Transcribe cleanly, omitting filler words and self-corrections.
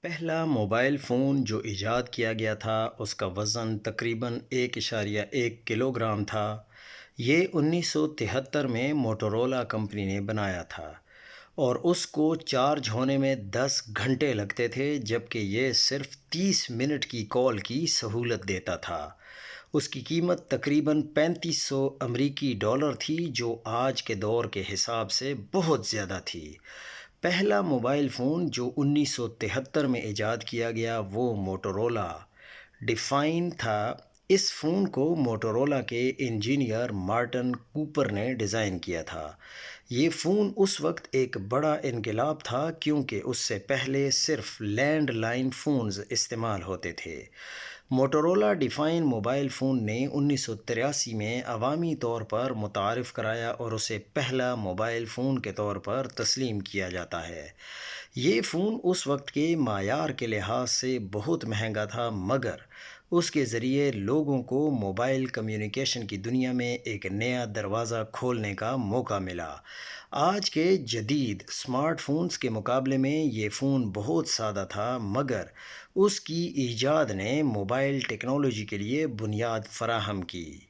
پہلا mobile phone جو ایجاد کیا گیا تھا اس کا وزن تقریباً 1.1 کلو گرام تھا۔ یہ 1973 میں موٹورولا کمپنی نے بنایا تھا اور اس کو چارج ہونے میں 10 گھنٹے لگتے تھے، جبکہ یہ صرف 30 منٹ کی کال کی سہولت دیتا تھا۔ اس کی قیمت تقریباً 3500 امریکی ڈالر تھی، جو آج کے دور کے حساب سے بہت زیادہ تھی۔ پہلا موبائل فون جو 1973 میں ایجاد کیا گیا وہ موٹورولا ڈیفائن تھا۔ اس فون کو موٹورولا کے انجینئر مارٹن کوپر نے ڈیزائن کیا تھا۔ یہ فون اس وقت ایک بڑا انقلاب تھا، کیونکہ اس سے پہلے صرف لینڈ لائن فونز استعمال ہوتے تھے۔ موٹورولا ڈیفائن موبائل فون نے 1983 میں عوامی طور پر متعارف کرایا اور اسے پہلا موبائل فون کے طور پر تسلیم کیا جاتا ہے۔ یہ فون اس وقت کے معیار کے لحاظ سے بہت مہنگا تھا، مگر اس کے ذریعے لوگوں کو موبائل کمیونیکیشن کی دنیا میں ایک نیا دروازہ کھولنے کا موقع ملا۔ آج کے جدید اسمارٹ فونز کے مقابلے میں یہ فون بہت سادہ تھا، مگر اس کی ایجاد نے موبائل ٹیکنالوجی کے لیے بنیاد فراہم کی۔